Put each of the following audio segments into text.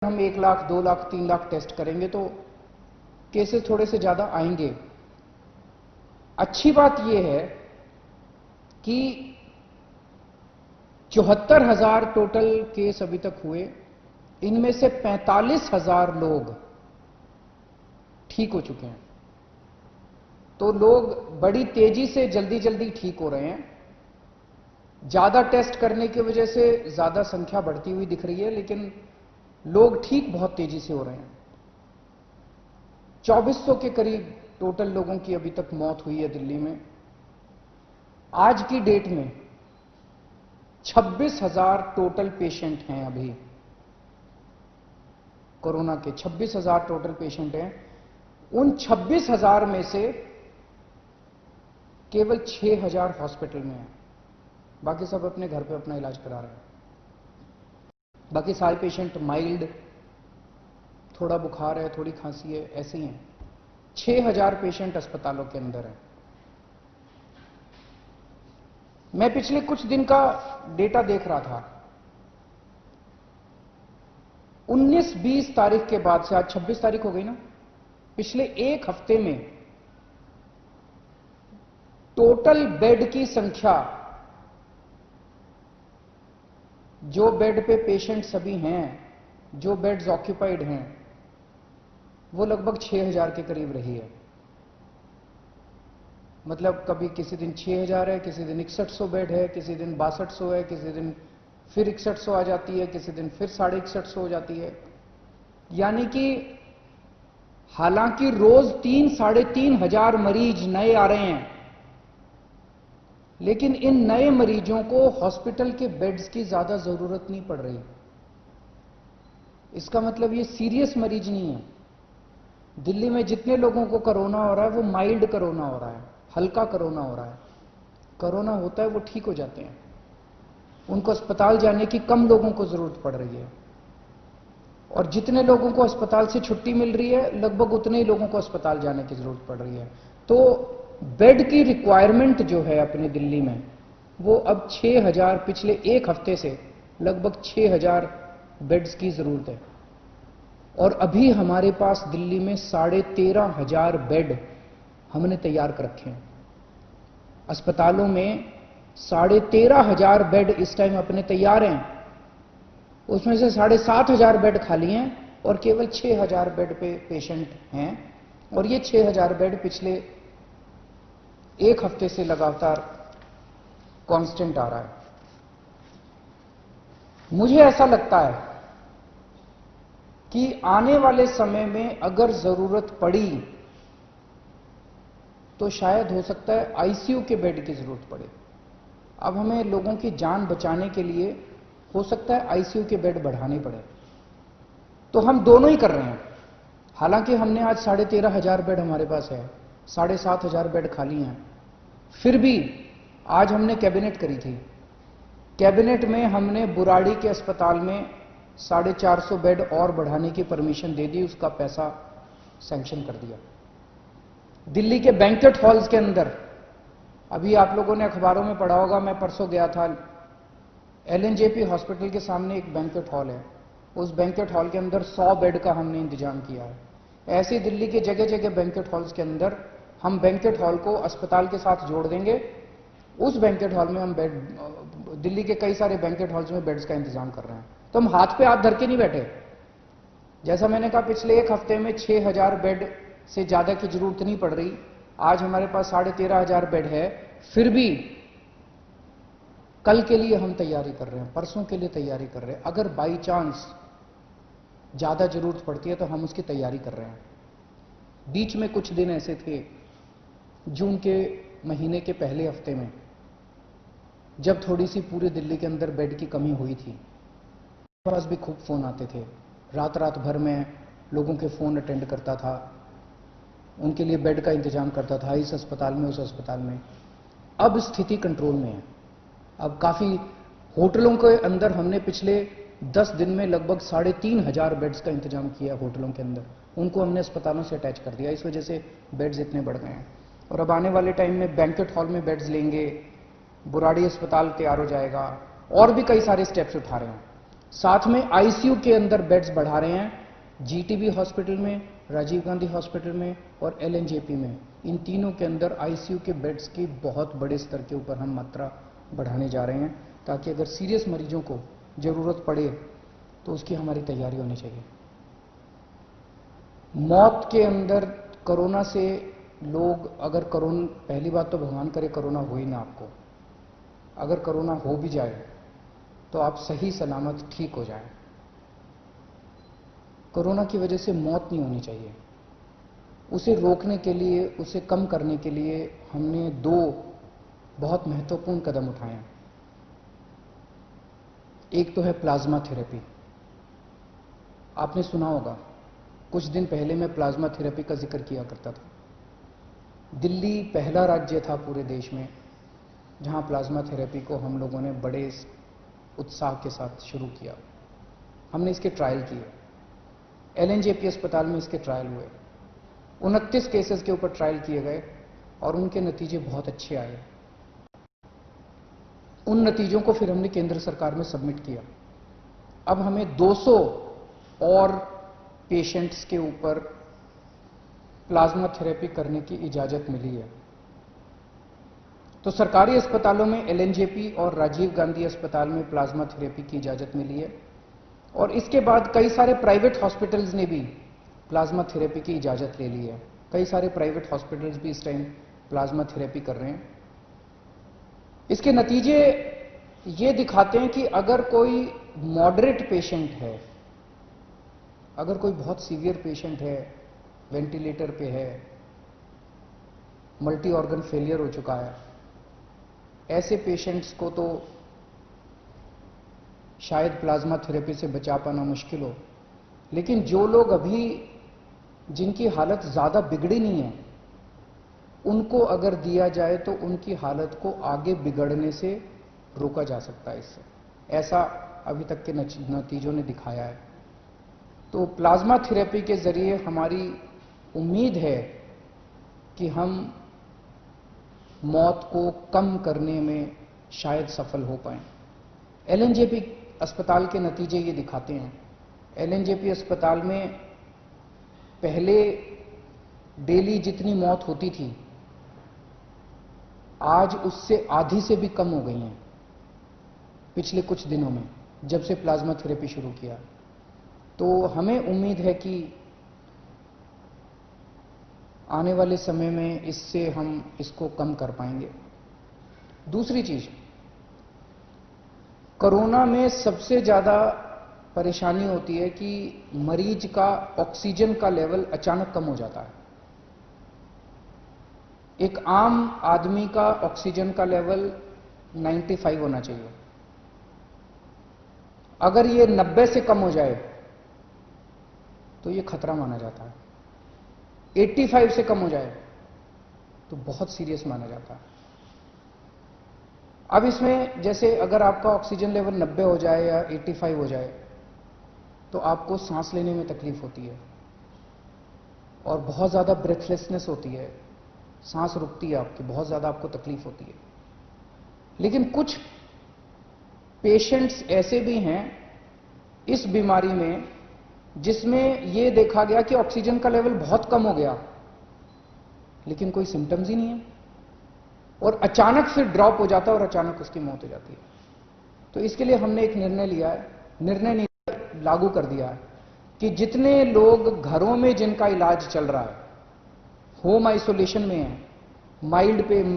हम 1 लाख 2 लाख 3 लाख टेस्ट करेंगे तो केसेस थोड़े से ज्यादा आएंगे। अच्छी बात यह है कि 74,000 टोटल केस अभी तक हुए, इनमें से 45,000 लोग ठीक हो चुके हैं। तो लोग बड़ी तेजी से जल्दी जल्दी ठीक हो रहे हैं। ज्यादा टेस्ट करने की वजह से ज्यादा संख्या बढ़ती हुई दिख रही है, लेकिन लोग ठीक बहुत तेजी से हो रहे हैं। 2400 के करीब टोटल लोगों की अभी तक मौत हुई है दिल्ली में। आज की डेट में 26,000 टोटल पेशेंट हैं। अभी कोरोना के 26,000 टोटल पेशेंट हैं। उन 26,000 में से केवल 6,000 हॉस्पिटल में हैं, बाकी सब अपने घर पे अपना इलाज करा रहे हैं। बाकी सारे पेशेंट माइल्ड, थोड़ा बुखार है, थोड़ी खांसी है, ऐसे ही हैं। 6,000 पेशेंट अस्पतालों के अंदर हैं। मैं पिछले कुछ दिन का डेटा देख रहा था। 19-20 तारीख के बाद से, आज 26 तारीख हो गई ना, पिछले एक हफ्ते में टोटल बेड की संख्या, जो बेड पे पेशेंट सभी हैं, जो बेड्स ऑक्यूपाइड हैं, वो लगभग 6,000 के करीब रही है। मतलब कभी किसी दिन 6,000 है, किसी दिन 6100 बेड है, किसी दिन 6200 है, किसी दिन फिर 6100 आ जाती है, किसी दिन फिर 6150 हो जाती है। यानी कि हालांकि रोज 3-3,500 मरीज नए आ रहे हैं, लेकिन इन नए मरीजों को हॉस्पिटल के बेड्स की ज्यादा जरूरत नहीं पड़ रही। इसका मतलब ये सीरियस मरीज नहीं है। दिल्ली में जितने लोगों को कोरोना हो रहा है वो माइल्ड कोरोना हो रहा है, हल्का कोरोना हो रहा है। कोरोना होता है वो ठीक हो जाते हैं, उनको अस्पताल जाने की कम लोगों को जरूरत पड़ रही है। और जितने लोगों को अस्पताल से छुट्टी मिल रही है, लगभग उतने ही लोगों को अस्पताल जाने की जरूरत पड़ रही है। तो बेड की रिक्वायरमेंट जो है अपने दिल्ली में, वो अब 6,000, पिछले एक हफ्ते से लगभग 6,000 बेड्स की जरूरत है। और अभी हमारे पास दिल्ली में 13,500 बेड हमने तैयार कर रखे हैं। अस्पतालों में 13,500 बेड इस टाइम अपने तैयार हैं। उसमें से 7,500 बेड खाली हैं और केवल 6,000 बेड पे पेशेंट हैं। और ये 6,000 बेड पिछले एक हफ्ते से लगातार कांस्टेंट आ रहा है। मुझे ऐसा लगता है कि आने वाले समय में अगर जरूरत पड़ी तो शायद हो सकता है आईसीयू के बेड की जरूरत पड़े। अब हमें लोगों की जान बचाने के लिए हो सकता है आईसीयू के बेड बढ़ाने पड़े। तो हम दोनों ही कर रहे हैं। हालांकि हमने आज 13,500 बेड हमारे पास है, 7,500 बेड खाली हैं। फिर भी आज हमने कैबिनेट करी थी। कैबिनेट में हमने बुराड़ी के अस्पताल में 450 बेड और बढ़ाने की परमिशन दे दी, उसका पैसा सैंक्शन कर दिया। दिल्ली के बैंक्वेट हॉल्स के अंदर, अभी आप लोगों ने अखबारों में पढ़ा होगा, मैं परसों गया था, एलएनजेपी हॉस्पिटल के सामने एक बैंक्वेट हॉल है, उस बैंक्वेट हॉल के अंदर 100 बेड का हमने इंतजाम किया है। ऐसे दिल्ली के जगह जगह बैंक्वेट हॉल्स के अंदर हम बैंक्वेट हॉल को अस्पताल के साथ जोड़ देंगे। उस बैंक्वेट हॉल में हम बेड, दिल्ली के कई सारे बैंक्वेट हॉल्स में बेड्स का इंतजाम कर रहे हैं। तो हम हाथ पे हाथ धर के नहीं बैठे। जैसा मैंने कहा, पिछले एक हफ्ते में 6,000 बेड से ज्यादा की जरूरत नहीं पड़ रही। आज हमारे पास 13,500 बेड है। फिर भी कल के लिए हम तैयारी कर रहे हैं, परसों के लिए तैयारी कर रहे हैं। अगर बाई चांस ज्यादा जरूरत पड़ती है तो हम उसकी तैयारी कर रहे हैं। बीच में कुछ दिन ऐसे थे, जून के महीने के पहले हफ्ते में, जब थोड़ी सी पूरे दिल्ली के अंदर बेड की कमी हुई थी, मेरे पास भी खूब फोन आते थे। रात रात भर में लोगों के फोन अटेंड करता था, उनके लिए बेड का इंतजाम करता था, इस अस्पताल में, उस अस्पताल में। अब स्थिति कंट्रोल में है। अब काफी होटलों के अंदर हमने पिछले 10 दिन में लगभग 3,500 बेड्स का इंतजाम किया होटलों के अंदर, उनको हमने अस्पतालों से अटैच कर दिया। इस वजह से बेड्स इतने बढ़ गए हैं। और अब आने वाले टाइम में बैंक्वेट हॉल में बेड्स लेंगे, बुराड़ी अस्पताल तैयार हो जाएगा, और भी कई सारे स्टेप्स उठा रहे हैं। साथ में आईसीयू के अंदर बेड्स बढ़ा रहे हैं। जीटीबी हॉस्पिटल में, राजीव गांधी हॉस्पिटल में और एलएनजेपी में, इन तीनों के अंदर आईसीयू के बेड्स की बहुत बड़े स्तर के ऊपर हम मात्रा बढ़ाने जा रहे हैं, ताकि अगर सीरियस मरीजों को जरूरत पड़े तो उसकी हमारी तैयारी होनी चाहिए। मौत के अंदर कोरोना से लोग, अगर कोरोना, पहली बात तो भगवान करे कोरोना हो ही ना आपको, अगर कोरोना हो भी जाए तो आप सही सलामत ठीक हो जाएं। कोरोना की वजह से मौत नहीं होनी चाहिए। उसे रोकने के लिए, उसे कम करने के लिए हमने 2 बहुत महत्वपूर्ण कदम उठाए हैं। एक तो है प्लाज्मा थेरेपी। आपने सुना होगा, कुछ दिन पहले मैं प्लाज्मा थेरेपी का जिक्र किया करता था। दिल्ली पहला राज्य था पूरे देश में जहां प्लाज्मा थेरेपी को हम लोगों ने बड़े उत्साह के साथ शुरू किया। हमने इसके ट्रायल किए, एलएनजेपी अस्पताल में इसके ट्रायल हुए। 29 केसेस के ऊपर ट्रायल किए गए और उनके नतीजे बहुत अच्छे आए। उन नतीजों को फिर हमने केंद्र सरकार में सबमिट किया। अब हमें 200 और पेशेंट्स के ऊपर प्लाज्मा थेरेपी करने की इजाजत मिली है। तो सरकारी अस्पतालों में एलएनजेपी और राजीव गांधी अस्पताल में प्लाज्मा थेरेपी की इजाजत मिली है, और इसके बाद कई सारे प्राइवेट हॉस्पिटल्स ने भी प्लाज्मा थेरेपी की इजाजत ले ली है। कई सारे प्राइवेट हॉस्पिटल्स भी इस टाइम प्लाज्मा थेरेपी कर रहे हैं। इसके नतीजे ये दिखाते हैं कि अगर कोई मॉडरेट पेशेंट है, अगर कोई बहुत सीवियर पेशेंट है, वेंटिलेटर पे है, मल्टी ऑर्गन फेलियर हो चुका है, ऐसे पेशेंट्स को तो शायद प्लाज्मा थेरेपी से बचा पाना मुश्किल हो, लेकिन जो लोग अभी, जिनकी हालत ज्यादा बिगड़ी नहीं है, उनको अगर दिया जाए तो उनकी हालत को आगे बिगड़ने से रोका जा सकता है इससे। ऐसा अभी तक के नतीजों ने दिखाया है। तो प्लाज्मा थेरेपी के जरिए हमारी उम्मीद है कि हम मौत को कम करने में शायद सफल हो पाएं। एलएनजेपी अस्पताल के नतीजे ये दिखाते हैं। एलएनजेपी अस्पताल में पहले डेली जितनी मौत होती थी, आज उससे आधी से भी कम हो गई हैं पिछले कुछ दिनों में, जब से प्लाज्मा थेरेपी शुरू किया। तो हमें उम्मीद है कि आने वाले समय में इससे हम इसको कम कर पाएंगे। दूसरी चीज, कोरोना में सबसे ज्यादा परेशानी होती है कि मरीज का ऑक्सीजन का लेवल अचानक कम हो जाता है। एक आम आदमी का ऑक्सीजन का लेवल 95 होना चाहिए। अगर ये 90 से कम हो जाए तो ये खतरा माना जाता है। 85 से कम हो जाए तो बहुत सीरियस माना जाता है। अब इसमें जैसे अगर आपका ऑक्सीजन लेवल 90 हो जाए या 85 हो जाए तो आपको सांस लेने में तकलीफ होती है और बहुत ज्यादा ब्रेथलेसनेस होती है, सांस रुकती है आपकी, बहुत ज्यादा आपको तकलीफ होती है। लेकिन कुछ पेशेंट्स ऐसे भी हैं इस बीमारी में जिसमें यह देखा गया कि ऑक्सीजन का लेवल बहुत कम हो गया लेकिन कोई सिम्टम्स ही नहीं है, और अचानक फिर ड्रॉप हो जाता है और अचानक उसकी मौत हो जाती है। तो इसके लिए हमने एक निर्णय लिया है, निर्णय नहीं लागू कर दिया है कि जितने लोग घरों में जिनका इलाज चल रहा है, होम आइसोलेशन में हैं,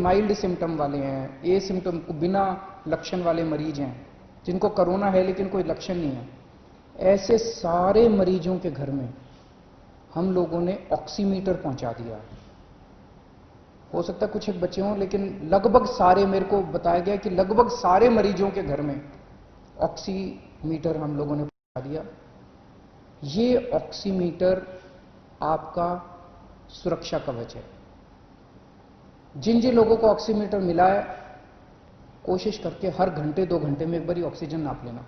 माइल्ड सिम्टम वाले हैं, ए सिम्टम बिना लक्षण वाले मरीज हैं, जिनको कोरोना है लेकिन कोई लक्षण नहीं है, ऐसे सारे मरीजों के घर में हम लोगों ने ऑक्सीमीटर पहुंचा दिया है। हो सकता है कुछ एक बच्चे हों, लेकिन लगभग सारे, मेरे को बताया गया कि लगभग सारे मरीजों के घर में ऑक्सीमीटर हम लोगों ने पहुंचा दिया। ये ऑक्सीमीटर आपका सुरक्षा कवच है। जिन जिन लोगों को ऑक्सीमीटर मिला है, कोशिश करके हर घंटे 2 घंटे में एक बार ऑक्सीजन नाप लेना।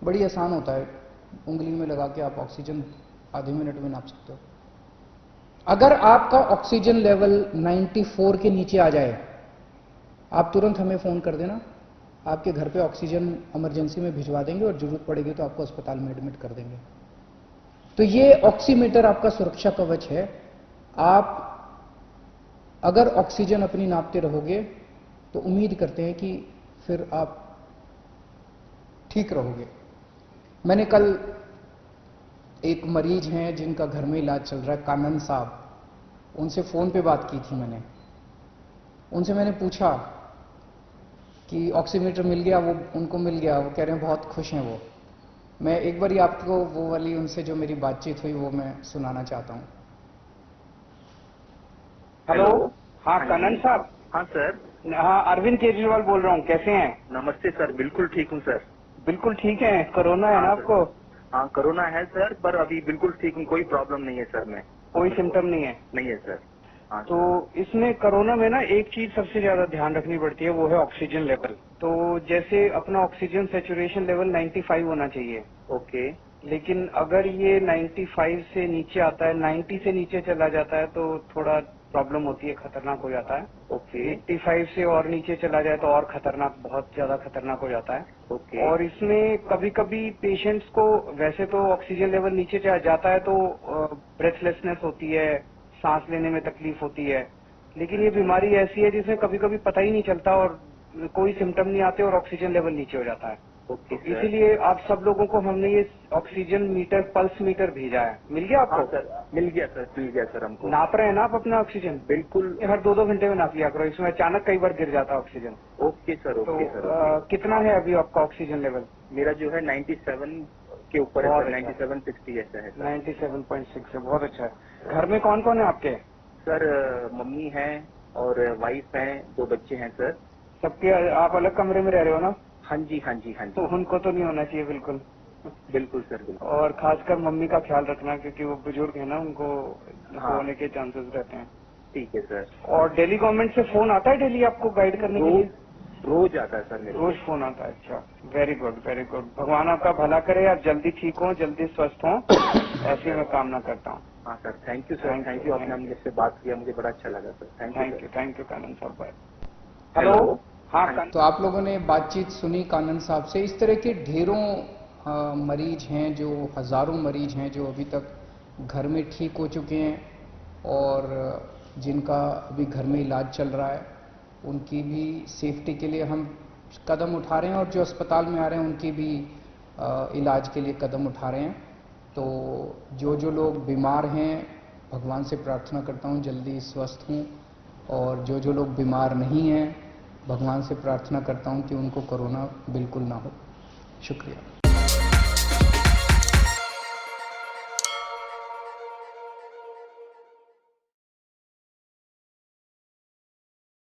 बड़ी आसान होता है, उंगली में लगा के आप ऑक्सीजन आधे मिनट में नाप सकते हो। अगर आपका ऑक्सीजन लेवल 94 के नीचे आ जाए, आप तुरंत हमें फोन कर देना, आपके घर पे ऑक्सीजन इमरजेंसी में भिजवा देंगे और जरूरत पड़ेगी तो आपको अस्पताल में एडमिट कर देंगे। तो ये ऑक्सीमीटर आपका सुरक्षा कवच है। आप अगर ऑक्सीजन अपनी नापते रहोगे तो उम्मीद करते हैं कि फिर आप ठीक रहोगे। मैंने कल एक मरीज हैं जिनका घर में इलाज चल रहा है, कानन साहब, उनसे फोन पे बात की थी मैंने। उनसे मैंने पूछा कि ऑक्सीमीटर मिल गया, वो उनको मिल गया, वो कह रहे हैं बहुत खुश हैं वो। मैं एक बार आपको वो वाली उनसे जो मेरी बातचीत हुई वो मैं सुनाना चाहता हूं। हेलो। हाँ कनन साहब। हाँ सर। हाँ, अरविंद केजरीवाल बोल रहा हूँ, कैसे हैं? नमस्ते सर, बिल्कुल ठीक हूँ सर। बिल्कुल ठीक है। कोरोना है ना हाँ आपको? हाँ कोरोना है सर, पर अभी बिल्कुल ठीक हूँ, कोई प्रॉब्लम नहीं है सर। मैं कोई सिम्टम नहीं है? नहीं है सर। हाँ तो इसमें कोरोना में ना एक चीज सबसे ज्यादा ध्यान रखनी पड़ती है, वो है ऑक्सीजन लेवल। तो जैसे अपना ऑक्सीजन सैचुरेशन लेवल 95 होना चाहिए। ओके। लेकिन अगर ये 95 से नीचे आता है, 90 से नीचे चला जाता है तो थोड़ा प्रॉब्लम होती है, खतरनाक हो जाता है। ओके। 85 से और नीचे चला जाए तो और खतरनाक, बहुत ज्यादा खतरनाक हो जाता है। ओके। और इसमें कभी कभी पेशेंट्स को वैसे तो ऑक्सीजन लेवल नीचे जाता है तो ब्रेथलेसनेस होती है, सांस लेने में तकलीफ होती है। लेकिन ये बीमारी ऐसी है जिसमें कभी कभी पता ही नहीं चलता और कोई सिम्टम नहीं आते और ऑक्सीजन लेवल नीचे हो जाता है। Okay sir. इसीलिए आप सब लोगों को हमने ये ऑक्सीजन मीटर, पल्स मीटर भेजा है। मिल गया आपको? हाँ सर, मिल गया सर हमको। नाप रहे हैं ना आप अपना ऑक्सीजन? बिल्कुल। हर 2-2 घंटे में नाप लिया करो, इसमें अचानक कई बार गिर जाता है ऑक्सीजन। ओके सर, तो ओके सर। कितना है अभी आपका ऑक्सीजन लेवल? मेरा जो है 97 के ऊपर है बहुत सर, अच्छा। 97-60 ऐसा है सर। 97.6 है, बहुत अच्छा है। घर में कौन कौन है आपके? सर मम्मी है और वाइफ है, 2 बच्चे हैं सर। सबके आप अलग कमरे में रह रहे हो ना? हाँ जी हाँ जी हाँ तो जी। उनको तो नहीं होना चाहिए बिल्कुल। बिल्कुल सर, बिल्कुल। और खासकर मम्मी का ख्याल रखना, क्योंकि वो बुजुर्ग है ना, उनको हाँ। होने के चांसेस रहते हैं। ठीक है सर। और दिल्ली गवर्नमेंट से फोन आता है डेली आपको गाइड करने के लिए? रोज आता है सर मेरे को। रोज फोन आता है? अच्छा, वेरी गुड वेरी गुड। भगवान आपका भला करे, आप जल्दी ठीक हो, जल्दी स्वस्थ हो, ऐसी मैं कामना करता हूँ। हाँ sir, thank you sir, thank you. आपने मुझसे बात किया, मुझे बड़ा अच्छा लगा सर। थैंक यू कानन साहब। बाय। हेलो। हाँ, तो आप लोगों ने बातचीत सुनी कानन साहब से। इस तरह के ढेरों मरीज हैं, जो हजारों मरीज हैं जो अभी तक घर में ठीक हो चुके हैं और जिनका अभी घर में इलाज चल रहा है, उनकी भी सेफ्टी के लिए हम कदम उठा रहे हैं और जो अस्पताल में आ रहे हैं उनकी भी इलाज के लिए कदम उठा रहे हैं। तो जो लोग बीमार हैं, भगवान से प्रार्थना करता हूँ जल्दी स्वस्थ हों, और जो लोग बीमार नहीं हैं, भगवान से प्रार्थना करता हूँ कि उनको कोरोना बिल्कुल ना हो। शुक्रिया।